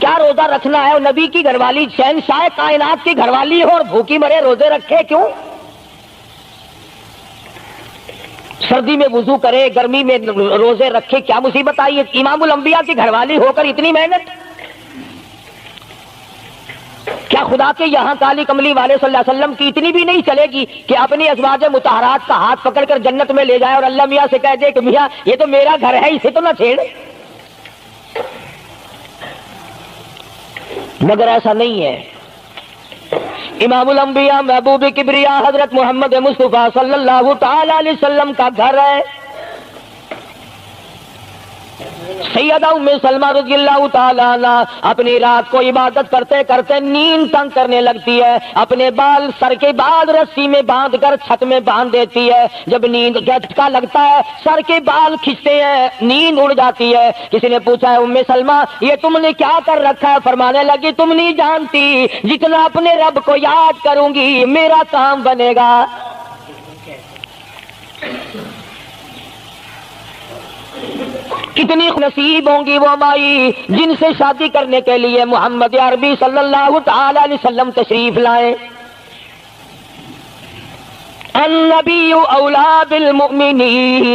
کیا روزہ رکھنا ہے؟ اور نبی کی گھر والی شہنشاہ کائنات کی گھر والی ہو اور بھوکی مرے روزے رکھے کیوں؟ سردی میں وضو کرے، گرمی میں روزے رکھے، کیا مصیبت آئی ہے؟ امام الانبیاء کی گھر والی ہو کر اتنی محنت؟ کیا خدا کے یہاں کالی کملی والے صلی اللہ علیہ وسلم کی اتنی بھی نہیں چلے گی کہ اپنی ازواج مطہرات کا ہاتھ پکڑ کر جنت میں لے جائے اور اللہ میاں سے کہہ دے کہ میاں یہ تو میرا گھر ہے، اسے تو نہ چھیڑ؟ مگر ایسا نہیں ہے۔ امام الانبیاء محبوب کبریا حضرت محمد مصطفیٰ صلی اللہ تعالی علیہ وسلم کا گھر ہے۔ سیدہ ام سلمہ رضی اللہ تعالیٰ عنہ اپنی رات کو عبادت کرتے کرتے نیند تنگ کرنے لگتی ہے، اپنے بال سر کے بال رسی میں باندھ کر چھت میں باندھ دیتی ہے۔ جب نیند جھٹکا لگتا ہے سر کے بال کھنچتے ہیں، نیند اڑ جاتی ہے۔ کسی نے پوچھا ہے ام سلمہ یہ تم نے کیا کر رکھا ہے؟ فرمانے لگی تم نہیں جانتی، جتنا اپنے رب کو یاد کروں گی میرا کام بنے گا۔ کتنی نصیب ہوں گی وہ مائی جن سے شادی کرنے کے لیے محمد عربی صلی اللہ تعالی علیہ وسلم تشریف لائے۔ النبی اولا بالمؤمنین،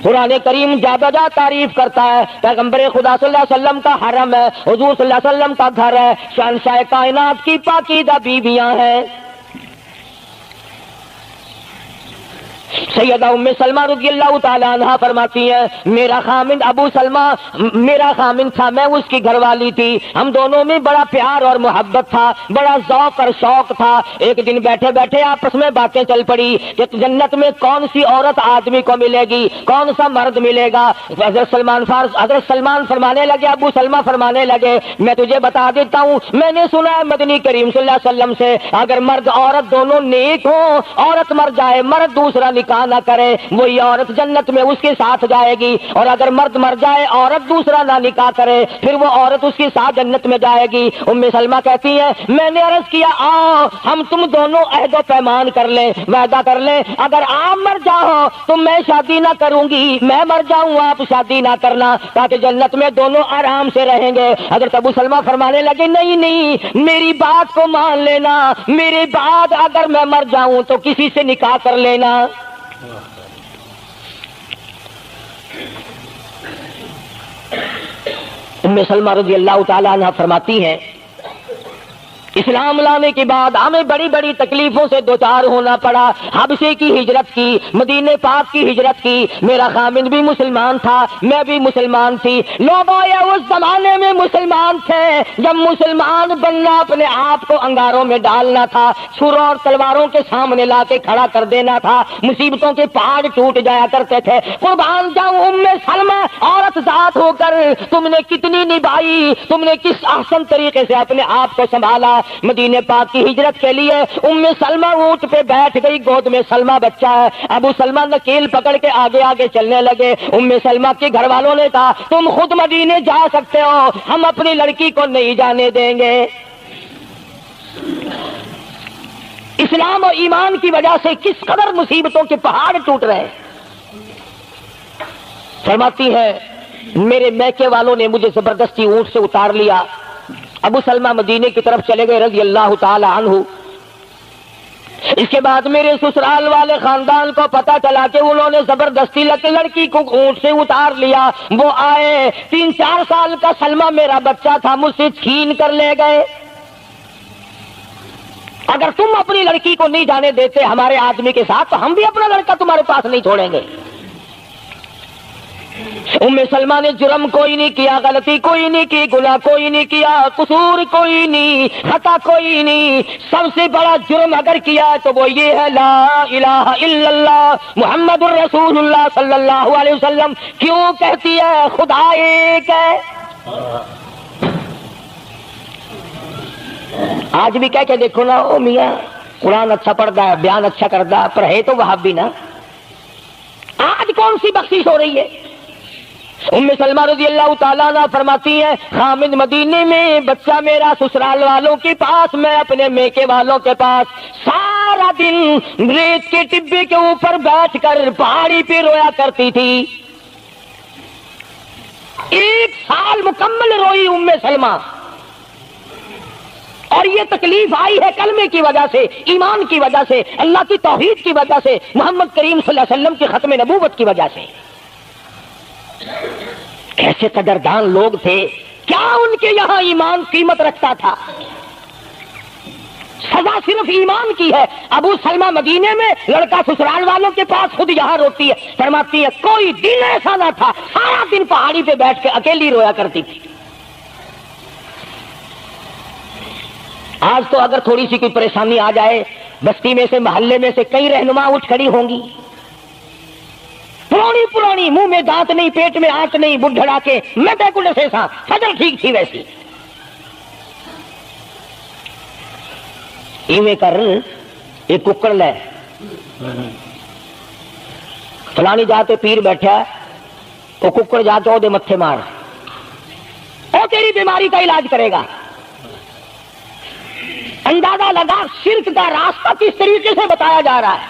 قرآن کریم جا بجا تعریف کرتا ہے پیغمبر خدا صلی اللہ علیہ وسلم کا حرم ہے، حضور صلی اللہ علیہ وسلم کا گھر ہے، شہنشاہ کائنات کی پاکیزہ بیویاں ہیں۔ سیدہ ام سلمہ رضی اللہ تعالی عنہ فرماتی ہیں میرا خامند ابو سلمہ میرا خامند تھا، میں اس کی گھر والی تھی، ہم دونوں میں بڑا پیار اور محبت تھا، بڑا ذوق اور شوق تھا۔ ایک دن بیٹھے بیٹھے آپس میں باتیں چل پڑی کہ جنت میں کون سی عورت آدمی کو ملے گی، کون سا مرد ملے گا۔ حضرت سلمان فرمانے لگے، ابو سلمہ فرمانے لگے میں تجھے بتا دیتا ہوں، میں نے سنا ہے مدنی کریم صلی اللہ علیہ وسلم سے اگر مرد عورت دونوں نیک ہوں، عورت مر جائے مرد دوسرا نکاح نہ کرے، وہی عورت جنت میں اس کے ساتھ جائے گی، اور اگر مرد مر جائے عورت دوسرا نہ نکاح کرے پھر وہ عورت اس کے ساتھ جنت میں جائے گی۔ ام سلمہ کہتی ہیں میں نے عرض کیا آؤ ہم تم دونوں عہد و پیمان کر لیں، وعدہ کر لیں، اگر آپ مر جاؤ تو میں شادی نہ کروں گی، میں مر جاؤں آپ شادی نہ کرنا، تاکہ جنت میں دونوں آرام سے رہیں گے۔ حضرت ابو سلمہ فرمانے لگے نہیں نہیں میری بات کو مان لینا، میرے بعد اگر میں مر جاؤں تو کسی سے نکاح کر لینا۔ ام سلمہ رضی اللہ تعالی عنہ فرماتی ہیں اسلام لانے کے بعد ہمیں بڑی بڑی تکلیفوں سے دوچار ہونا پڑا، حبشے کی ہجرت کی، مدینے پاک کی ہجرت کی، میرا خامند بھی مسلمان تھا، میں بھی مسلمان تھی۔ لوگ اس زمانے میں مسلمان تھے جب مسلمان بننا اپنے آپ کو انگاروں میں ڈالنا تھا، چھروں اور تلواروں کے سامنے لا کے کھڑا کر دینا تھا، مصیبتوں کے پہاڑ ٹوٹ جایا کرتے تھے۔ قربان جاؤں ام سلمہ عورت ذات ہو کر تم نے کتنی نبھائی، تم نے کس احسن طریقے سے اپنے آپ کو سنبھالا۔ مدینے پاک کی ہجرت کے لیے ام سلمہ اونٹ پہ بیٹھ گئی، گود میں سلمہ بچہ ہے، ابو سلمہ نکیل پکڑ کے آگے آگے چلنے لگے۔ ام سلمہ کے گھر والوں نے کہا تم خود مدینے جا سکتے ہو، ہم اپنی لڑکی کو نہیں جانے دیں گے۔ اسلام اور ایمان کی وجہ سے کس قدر مصیبتوں کے پہاڑ ٹوٹ رہے۔ فرماتی ہے میرے میکے والوں نے مجھے زبردستی اونٹ سے اتار لیا، ابو سلمہ مدینے کی طرف چلے گئے رضی اللہ تعالی عنہ۔ اس کے بعد میرے سسرال والے خاندان کو پتا چلا کہ انہوں نے زبردستی لڑکی کو اونٹ سے اتار لیا۔ وہ آئے 3-4 سال کا سلمہ میرا بچہ تھا، مجھ سے چھین کر لے گئے۔ اگر تم اپنی لڑکی کو نہیں جانے دیتے ہمارے آدمی کے ساتھ تو ہم بھی اپنا لڑکا تمہارے پاس نہیں چھوڑیں گے۔ ام سلمہ نے جرم کوئی نہیں کیا، غلطی کوئی نہیں کی، گناہ کوئی نہیں کیا، قصور کوئی نہیں، خطا کوئی نہیں۔ سب سے بڑا جرم اگر کیا تو وہ یہ ہے لا الہ الا اللہ محمد الرسول اللہ صلی اللہ علیہ وسلم کیوں کہتی ہے خدا ایک ہے۔ آج بھی کہہ کے دیکھو نا، او میاں قرآن اچھا پڑھتا ہے، بیان اچھا کرتا ہے، پر ہے تو وہابی نا۔ آج کون سی بخشش ہو رہی ہے؟ ام سلمہ رضی اللہ تعالیٰ عنہ فرماتی ہیں خامد مدینے میں، بچہ میرا سسرال والوں کے پاس، میں اپنے میکے والوں کے پاس، سارا دن ریت کے ٹبے کے اوپر بیٹھ کر پہاڑی پہ رویا کرتی تھی۔ 1 سال مکمل روئی ام سلمہ، اور یہ تکلیف آئی ہے کلمے کی وجہ سے، ایمان کی وجہ سے، اللہ کی توحید کی وجہ سے، محمد کریم صلی اللہ علیہ وسلم کی ختم نبوت کی وجہ سے۔ کیسے قدردان لوگ تھے، کیا ان کے یہاں ایمان قیمت رکھتا تھا؟ سزا صرف ایمان کی ہے۔ ابو سلمہ مدینے میں، لڑکا سسرال والوں کے پاس، خود یہاں روتی ہے، فرماتی ہے کوئی دن ایسا نہ تھا، سارا دن پہاڑی پہ بیٹھ کے اکیلی رویا کرتی تھی۔ آج تو اگر تھوڑی سی کوئی پریشانی آ جائے، بستی میں سے، محلے میں سے کئی رہنما اٹھ کھڑی ہوں گی، پرانی پرانی، منہ میں دانت نہیں، پیٹ میں آنچ نہیں، بڈھڑا کے میں بیکل سے سا فجر ٹھیک تھی ویسی ایویں کر ایک ککڑ لے، فلانی جاتے پیر بیٹھا، وہ ککڑ جا کے وہ متھے مار، وہ تیری بیماری کا علاج کرے گا۔ اندازہ لگا شرک کا راستہ کس طریقے سے بتایا جا رہا ہے۔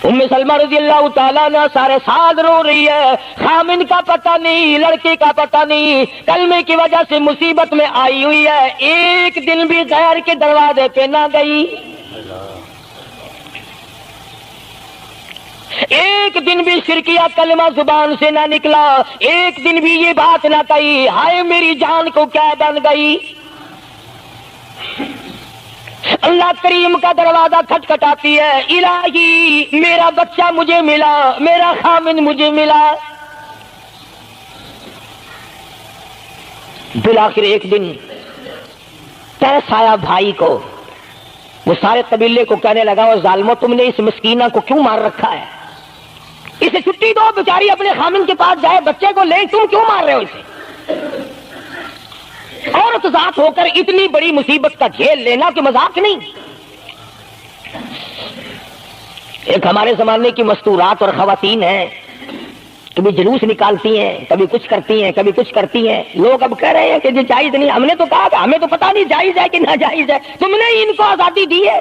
ام سلمہ رضی اللہ تعالیٰ عنہ سارے سال رو رہی ہے، خامن کا پتہ نہیں، لڑکے کا پتہ نہیں، کلمے کی وجہ سے مصیبت میں آئی ہوئی ہے، ایک دن بھی غیر کے دروازے پہ نہ گئی، ایک دن بھی شرکیہ کلمہ زبان سے نہ نکلا، ایک دن بھی یہ بات نہ کہی ہائے میری جان کو کیا بن گئی۔ اللہ کریم کا دروازہ کھٹکھٹاتی ہے، الہی میرا بچہ مجھے ملا، میرا خامن مجھے ملا۔ بالآخر ایک دن ترس آیا بھائی کو، وہ سارے قبیلے کو کہنے لگا وہ ظالمو تم نے اس مسکینہ کو کیوں مار رکھا ہے، اسے چھٹی دو، بیچاری اپنے خامن کے پاس جائے، بچے کو لے، تم کیوں مار رہے ہو اسے؟ عورت ذات ہو کر اتنی بڑی مصیبت کا جھیل لینا کہ مذاق نہیں۔ ایک ہمارے زمانے کی مستورات اور خواتین ہیں، کبھی جلوس نکالتی ہیں، کبھی کچھ کرتی ہیں، کبھی کچھ کرتی ہیں، لوگ اب کہہ رہے ہیں کہ یہ جائز نہیں، ہم نے تو کہا کہ ہمیں تو پتہ نہیں جائز ہے کہ ناجائز ہے، تم نے ان کو آزادی دی ہے،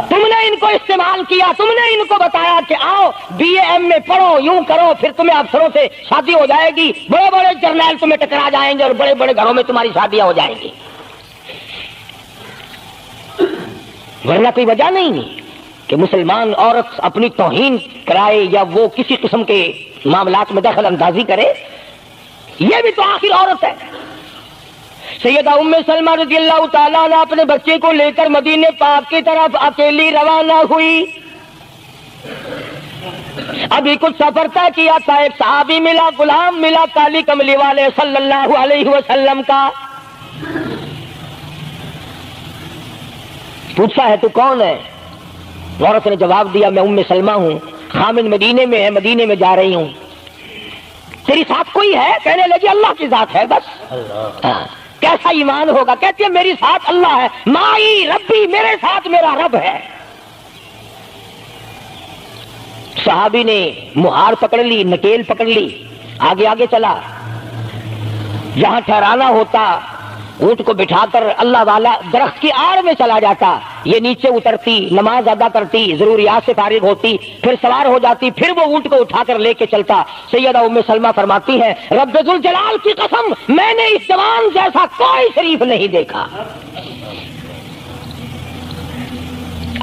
تم نے ان کو استعمال کیا، تم نے ان کو بتایا کہ آؤ بی اے ایم میں پڑھو، یوں کرو، پھر تمہیں افسروں سے شادی ہو جائے گی، بڑے بڑے جرنیل تمہیں ٹکرا جائیں گے اور بڑے بڑے گھروں میں تمہاری شادیاں ہو جائیں گی، ورنہ کوئی وجہ نہیں کہ مسلمان عورت اپنی توہین کرائے یا وہ کسی قسم کے معاملات میں دخل اندازی کرے، یہ بھی تو آخر عورت ہے۔ سیدہ ام سلمہ رضی اللہ تعالیٰ عنہ اپنے بچے کو لے کر مدینے پاک کی طرف اکیلی روانہ ہوئی، ابھی کچھ سفر طے کیا تھا، ایک صحابی ملا، غلام ملا کالی کملی والے صلی اللہ علیہ وسلم کا، پوچھا ہے تو کون ہے؟ عورت نے جواب دیا میں ام سلمہ ہوں، خامن مدینے میں ہے، مدینے میں جا رہی ہوں، تیری ساتھ کوئی ہے؟ کہنے لگی اللہ کی ذات ہے بس۔ کیسا ایمان ہوگا؟ کہتی ہے میری ساتھ اللہ ہے، مائی ربی، میرے ساتھ میرا رب ہے۔ صحابی نے مہار پکڑ لی، نکیل پکڑ لی، آگے آگے چلا، جہاں ٹھہرانا ہوتا اونٹ کو بٹھا کر اللہ والا درخت کی آڑ میں چلا جاتا، یہ نیچے اترتی، نماز ادا کرتی، ضروریات سے فارغ ہوتی، پھر سوار ہو جاتی، پھر وہ اونٹ کو اٹھا کر لے کے چلتا۔ سیدہ ام سلمہ فرماتی ہے رب ذوالجلال کی قسم میں نے اس جوان جیسا کوئی شریف نہیں دیکھا۔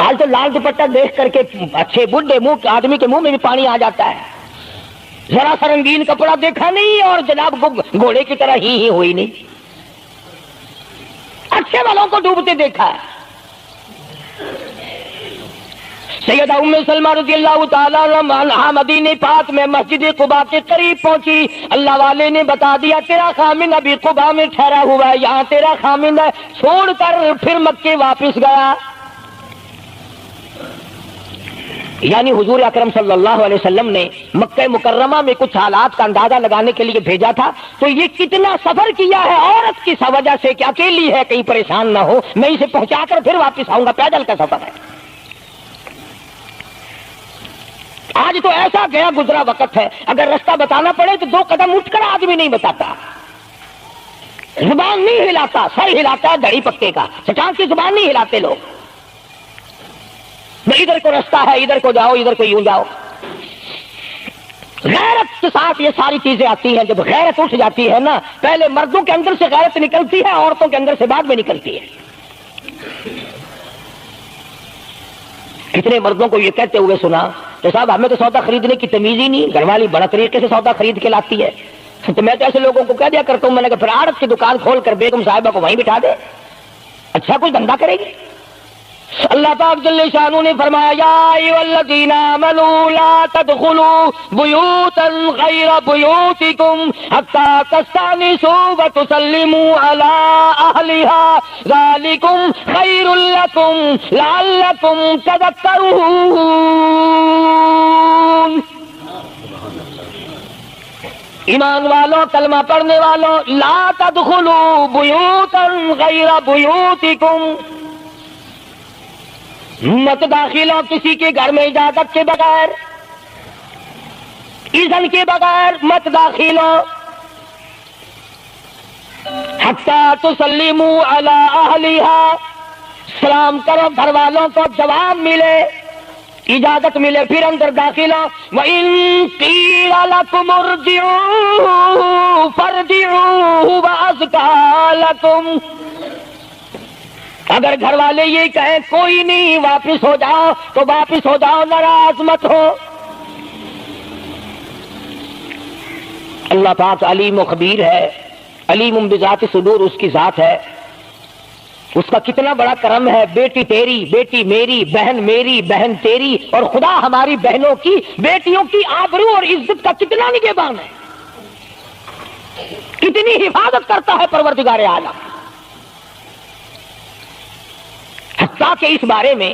آج تو لال دوپٹہ دیکھ کر کے اچھے بڈھے منہ آدمی کے منہ میں بھی پانی آ جاتا ہے، ذرا سا رنگین کپڑا دیکھا نہیں اور جناب گھوڑے کی طرح ہی ہوئی نہیں، اچھے والوں کو ڈوبتے دیکھا ہے۔ سیدہ ام سلمہ رضی اللہ تعالیٰ عنہا مدینے پاک میں مسجد قباء کے قریب پہنچی، اللہ والے نے بتا دیا تیرا خامن ابھی قباء میں ٹھہرا ہوا ہے، یہاں تیرا خامن ہے، چھوڑ کر پھر مکے واپس گیا۔ یعنی حضور اکرم صلی اللہ علیہ وسلم نے مکہ مکرمہ میں کچھ حالات کا اندازہ لگانے کے لیے بھیجا تھا، تو یہ کتنا سفر کیا ہے عورت کی وجہ سے کہ اکیلی ہے، کہیں پریشان نہ ہو، میں اسے پہنچا کر پھر واپس آؤں گا، پیدل کا سفر ہے۔ آج تو ایسا گیا گزرا وقت ہے، اگر رستہ بتانا پڑے تو 2 قدم اٹھ کر آدمی نہیں بتاتا، زبان نہیں ہلاتا، سر ہلاتا ہے دھڑی پکے کا، چٹان کی زبان نہیں ہلاتے لوگ، ادھر کو رستہ ہے، ادھر کو جاؤ، ادھر کو یوں جاؤ۔ غیرت کے ساتھ یہ ساری چیزیں آتی ہیں. جب غیرت اٹھ جاتی ہے نا، پہلے مردوں کے اندر سے غیرت نکلتی ہے، عورتوں کے اندر سے بعد میں نکلتی ہے. کتنے مردوں کو یہ کہتے ہوئے سنا کہ صاحب ہمیں تو سودا خریدنے کی تمیز ہی نہیں، گھر والی بڑا طریقے سے سودا خرید کے لاتی ہے. تو میں تو ایسے لوگوں کو کہہ دیا کرتا ہوں، میں نے کہا پھر آڑت کی دکان کھول کر بیگم صاحبہ کو وہیں بٹھا دے، اچھا کچھ دھندا کرے گی. اللہ پاک جل شانہ نے فرمایا یا ایھا الذین آمنوا لا تدخلوا بیوتا غیر بیوتکم حتی تستأنسوا وتسلموا علی اہلہا ذالکم خیر لکم لعلکم تذکرون. ایمان والوں، کلمہ پڑھنے والوں، لا تدخلوا بیوتا غیر بیوتکم، مت داخل ہو کسی کے گھر میں اجازت کے بغیر، اذن کے بغیر مت داخل ہو. حتی تسلموا علی اہلہا، سلام کرو گھر والوں کو، جواب ملے، اجازت ملے پھر اندر داخل ہو. وَإِن قِيلَ لَكُمُ ارْجِعُوا فَارْجِعُوا هُوَ أَزْكَىٰ لَكُمْ، اگر گھر والے یہ کہیں کوئی نہیں واپس ہو جاؤ تو واپس ہو جاؤ، ناراض مت ہو. اللہ پاک علیم و خبیر ہے، علیم بذات صدور اس کی ذات ہے. اس کا کتنا بڑا کرم ہے، بیٹی تیری، بیٹی میری، بہن میری، بہن تیری، اور خدا ہماری بہنوں کی، بیٹیوں کی آبرو اور عزت کا کتنا نگہبان ہے، کتنی حفاظت کرتا ہے پروردگار عالم. حتیٰ کہ اس بارے میں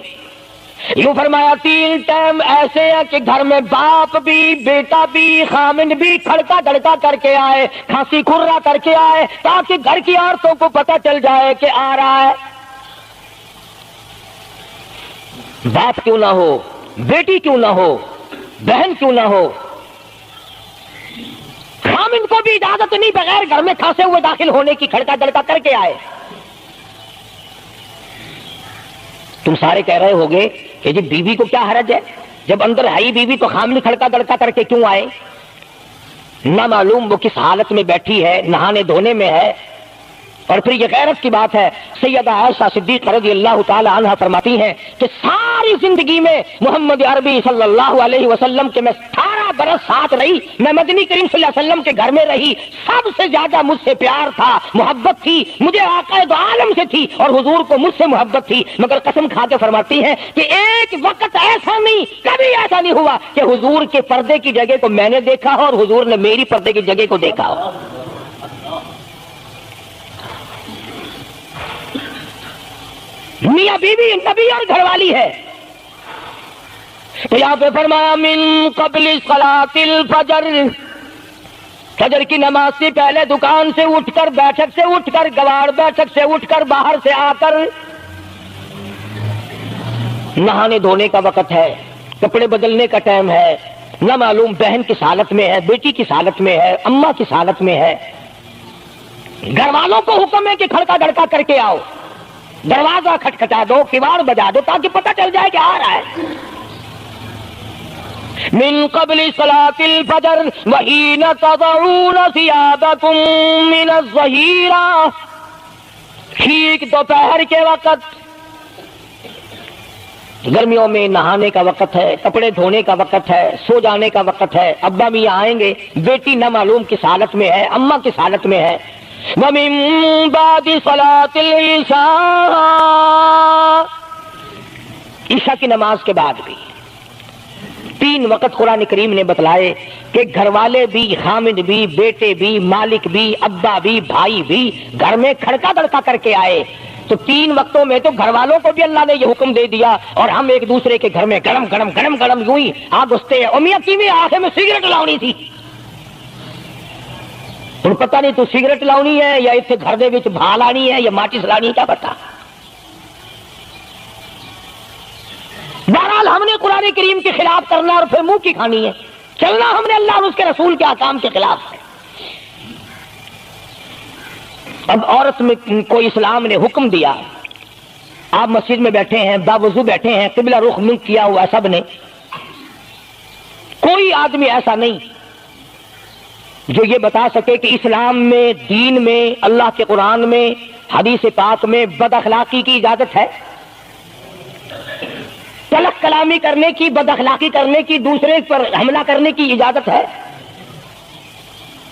یوں فرمایا 3 ٹائم ایسے ہیں کہ گھر میں باپ بھی، بیٹا بھی، خامن بھی کھڑکا دھڑکا کر کے آئے، کھانسی کھرا کر کے آئے، تاکہ گھر کی عورتوں کو پتہ چل جائے کہ آ رہا ہے. باپ کیوں نہ ہو، بیٹی کیوں نہ ہو، بہن کیوں نہ ہو، خامن کو بھی اجازت نہیں بغیر گھر میں کھانسے ہوئے داخل ہونے کی، کھڑکا دھڑکا کر کے آئے. تم سارے کہہ رہے ہوگے کہ جی بیوی کو کیا حرج ہے، جب اندر ہے بیوی تو خامن کھڑکا دڑکا کر کے کیوں آئے؟ نہ معلوم وہ کس حالت میں بیٹھی ہے، نہانے دھونے میں ہے. اور پھر یہ غیرت کی بات ہے، سیدہ عائشہ صدیقہ رضی اللہ تعالی عنہا فرماتی ہیں کہ ساری زندگی میں محمد عربی صلی اللہ علیہ وسلم کے میں 18 برس ساتھ رہی، میں مدنی کریم صلی اللہ علیہ وسلم کے گھر میں رہی، سب سے زیادہ مجھ سے پیار تھا، محبت تھی، مجھے آقا دو عالم سے تھی، اور حضور کو مجھ سے محبت تھی. مگر قسم کھا کے فرماتی ہیں کہ ایک وقت ایسا نہیں، کبھی ایسا نہیں ہوا کہ حضور کے پردے کی جگہ کو میں نے دیکھا ہو اور حضور نے میری پردے کی جگہ کو دیکھا ہو. میاں بیوی نبی اور گھر والی ہے. تو یہاں پہ فرمایا من قبل صلاۃ الفجر، فجر کی نماز سے پہلے دکان سے اٹھ کر، بیٹھک سے اٹھ کر، گوار بیٹھک سے اٹھ کر، باہر سے آ کر نہانے دھونے کا وقت ہے، کپڑے بدلنے کا ٹائم ہے. نہ معلوم بہن کس حالت میں ہے، بیٹی کس حالت میں ہے، اماں کس حالت میں ہے. گھر والوں کو حکم ہے کہ کھڑکا دھڑکا کر کے آؤ، دروازہ کھٹکھٹا دو، کیواڑ بجا دو، تاکہ پتہ چل جائے کہ آ رہا ہے. من قبل صلاۃ الفجر وحین تضعون ثیابکم من الظہیرہ، ٹھیک دوپہر کے وقت، گرمیوں میں نہانے کا وقت ہے، کپڑے دھونے کا وقت ہے، سو جانے کا وقت ہے. ابا میاں آئیں گے، بیٹی نہ معلوم کس حالت میں ہے، اماں کس حالت میں ہے. وَمِن بَعْدِ صَلَاةِ الْعِشَاءِ، عشاء کی نماز کے بعد بھی 3 وقت قرآن کریم نے بتلائے کہ گھر والے بھی، خامد بھی، بیٹے بھی، مالک بھی، ابا بھی، بھائی بھی گھر میں کھڑکا دڑکا کر کے آئے. تو 3 وقتوں میں تو گھر والوں کو بھی اللہ نے یہ حکم دے دیا، اور ہم ایک دوسرے کے گھر میں گرم گرم گرم گرم یوں ہی آگ گھستے ہیں. میاں کیویں آخر میں سگریٹ لاؤنی تھی، تم پتہ نہیں تو سگریٹ لاؤنی ہے یا اتنے گھر دے وچ بھا لانی ہے یا ماچس لانی ہے، کیا پتا. بہرحال ہم نے قرآن کریم کے خلاف کرنا اور پھر منہ کی کھانی ہے، چلنا ہم نے اللہ اور اس کے رسول کے احکام کے خلاف ہے. اب عورت میں کوئی اسلام نے حکم دیا، آپ مسجد میں بیٹھے ہیں، باوضو بیٹھے ہیں، قبلہ رخ منہ کیا ہوا سب نے، کوئی آدمی ایسا نہیں جو یہ بتا سکے کہ اسلام میں، دین میں، اللہ کے قرآن میں، حدیث پاک میں بد اخلاقی کی اجازت ہے؟ تلخ کلامی کرنے کی، بد اخلاقی کرنے کی، دوسرے پر حملہ کرنے کی اجازت ہے؟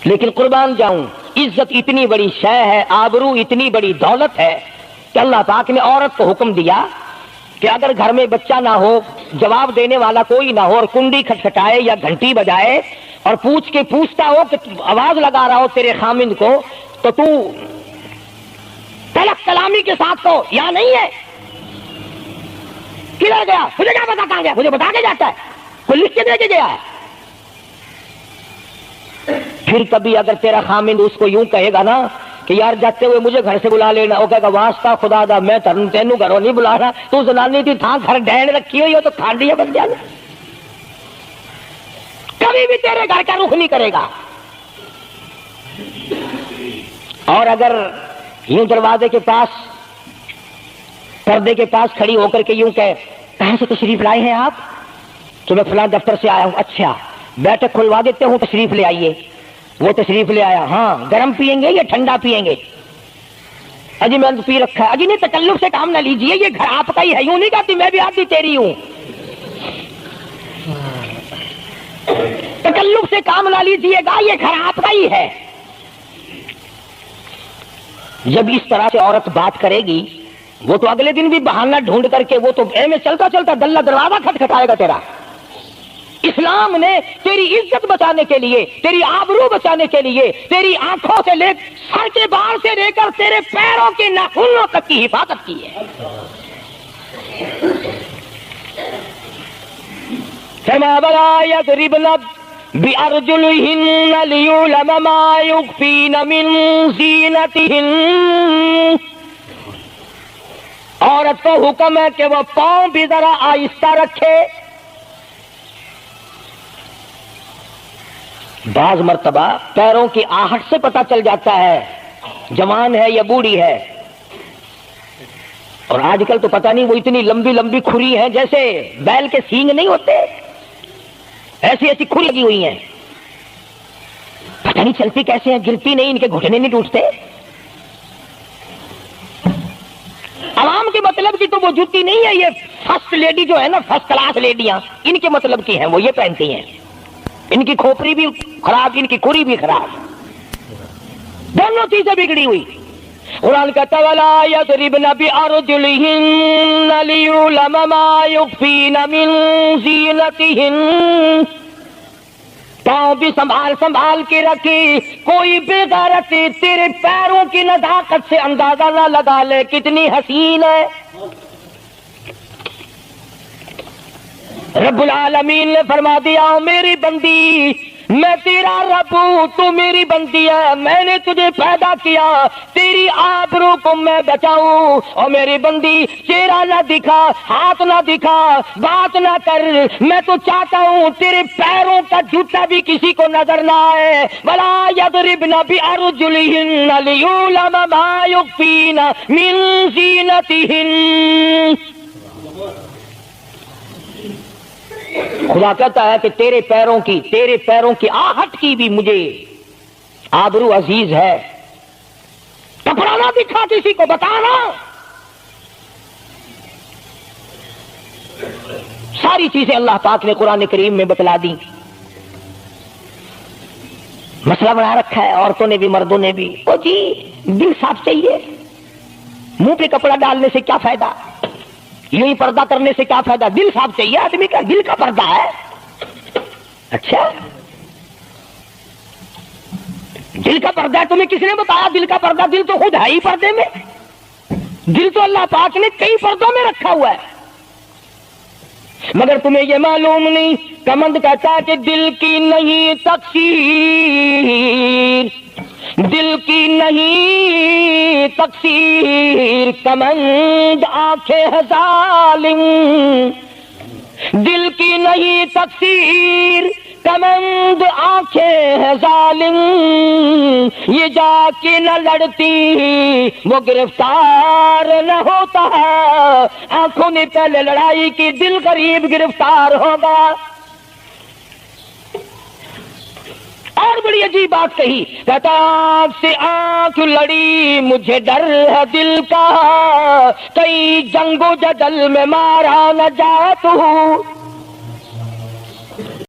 لیکن قربان جاؤں، عزت اتنی بڑی شے ہے، آبرو اتنی بڑی دولت ہے کہ اللہ پاک نے عورت کو حکم دیا کہ اگر گھر میں بچہ نہ ہو، جواب دینے والا کوئی نہ ہو، اور کنڈی کھٹکھٹائے یا گھنٹی بجائے اور پوچھتا ہو کہ آواز لگا رہا ہو تیرے خامند کو، تو تو تلخ کلامی کے ساتھ تو یا نہیں ہے؟ کدھر گیا؟ مجھے کیا پتا کہاں گیا؟ مجھے بتا کے جاتا ہے، کوئی لکھ کے دے کے گیا ہے؟ پھر کبھی اگر تیرا خامند اس کو یوں کہے گا نا کہ یار جاتے ہوئے مجھے گھر سے بلا لینا، وہ کہے گا واسطہ خدا دا میں تینوں گھروں نہیں بلا رہا، تو زنانی تھی تھا گھر ڈین رکھی ہوئی ہو تو کھانڈیا بن جانا، کبھی بھی تیرے گھر کا رخ نہیں کرے گا۔ اور اگر یوں دروازے کے پاس، پردے کے پاس کھڑی ہو کر کے یوں کہے کہاں سے تشریف لائے ہیں آپ؟ تو میں فلاں دفتر سے آیا ہوں۔ اچھا بیٹھک کھلوا دیتے ہوں، تشریف لے آئیے۔ وہ تشریف لے آیا، ہاں گرم پیئیں گے یا ٹھنڈا پیئیں گے؟ اجی میں پی رکھا ہے۔ اجی نہیں، تکلف سے کام نہ لیجئے، یہ گھر آپ کا ہی ہے۔ یوں نہیں کہتی میں بھی آدھی تیری ہوں، تکلف سے کام نہ لیجئے گا، یہ گھر آپ کا ہی ہے۔ جب اس طرح سے عورت بات کرے گی، وہ تو اگلے دن بھی بہانہ ڈھونڈ کر کے وہ تو میں چلتا چلتا دلہ دروازہ کھٹکھٹائے گا تیرا۔ اسلام نے تیری عزت بچانے کے لیے، تیری آبرو بچانے کے لیے، تیری آنکھوں سے لے سر کے بال سے لے کر تیرے پیروں کے ناخنوں تک کی حفاظت کی ہے۔ فرمایا وَلَا يَضْرِبْنَ بِأَرْجُلِهِنَّ لِيُعْلَمَ مَا يُخْفِينَ مِنْ زِينَتِهِنَّ۔ عورت کو حکم ہے کہ وہ پاؤں بھی ذرا آہستہ رکھے۔ بعض مرتبہ پیروں کی آہٹ سے پتہ چل جاتا ہے جوان ہے یا بوڑھی ہے۔ اور آج کل تو پتہ نہیں وہ اتنی لمبی لمبی کھری ہیں، جیسے بیل کے سینگ نہیں ہوتے، ایسی ایسی کھری لگی ہوئی ہیں، پتہ نہیں چلتی کیسے ہیں، گرتی نہیں، ان کے گھٹنے نہیں ٹوٹتے۔ عوام کے مطلب کی تو وہ جوتی نہیں ہے، یہ فرسٹ لیڈی جو ہے نا، فرسٹ کلاس لیڈیاں، ان کے مطلب کی ہیں، وہ یہ پہنتی ہیں۔ ان کی کھوپڑی بھی خراب، ان کی کھری بھی خراب، دونوں چیزیں بگڑی ہوئی۔ قرآن کہتا ہے وَلَا يَضْرِبْنَ بِأَرْجُلِهِنَّ لِيُعْلَمَ مَا يُخْفِينَ مِنْ زِينَتِهِنَّ۔ پاؤں بھی سنبھال سنبھال کے رکھی، کوئی بے غیرت تیرے پیروں کی نزاکت سے اندازہ نہ لگا لے کتنی حسین ہے۔ رب العالمین نے فرما دیا میری بندی، میں تیرا رب ہوں، تو میری بندی ہے، میں نے تجھے پیدا کیا تیری آبرو کو میں بچاؤں۔ اور میری بندی چہرہ نہ دکھا، ہاتھ نہ دکھا، بات نہ کر، میں تو چاہتا ہوں تیرے پیروں کا جوتا بھی کسی کو نظر نہ آئے۔ وَلَا يَضْرِبْنَ بِأَرْجُلِهِنَّ لِيُعْلَمَ مَا يُخْفِينَ مِنْ زِينَتِهِنَّ۔ خدا کہتا ہے کہ تیرے پیروں کی آہٹ کی بھی مجھے آبرو عزیز ہے۔ کپڑا نہ دکھا کسی کو، بتانا۔ ساری چیزیں اللہ پاک نے قرآن کریم میں بتلا دی۔ مسئلہ بنا رکھا ہے عورتوں نے بھی مردوں نے بھی، او جی دل صاف چاہیے، منہ پہ کپڑا ڈالنے سے کیا فائدہ، یوں ہی پردہ کرنے سے کیا فائدہ، دل صاف چاہیے آدمی کا، دل کا پردہ ہے۔ اچھا دل کا پردہ ہے، تمہیں کس نے بتایا دل کا پردہ؟ دل تو خود ہے ہی پردے میں، دل تو اللہ پاک نے کئی پردوں میں رکھا ہوا ہے، مگر تمہیں یہ معلوم نہیں۔ کمند کہتا ہے کہ دل کی نہیں تقصیر، دل کی نہیں تقصیر، کمند آنکھیں ہے ظالم، دل کی نہیں تقصیر، کمند آنکھیں ہے ظالم، یہ جا کے نہ لڑتی وہ گرفتار نہ ہوتا، آنکھوں نے پہلے لڑائی کی، دل قریب گرفتار ہوگا۔ اور بڑی عجیب بات کہی، کہتا آنکھ سے آنکھ لڑی مجھے ڈر ہے دل کا، کئی جنگ و جدل میں مارا نہ جات ہوں،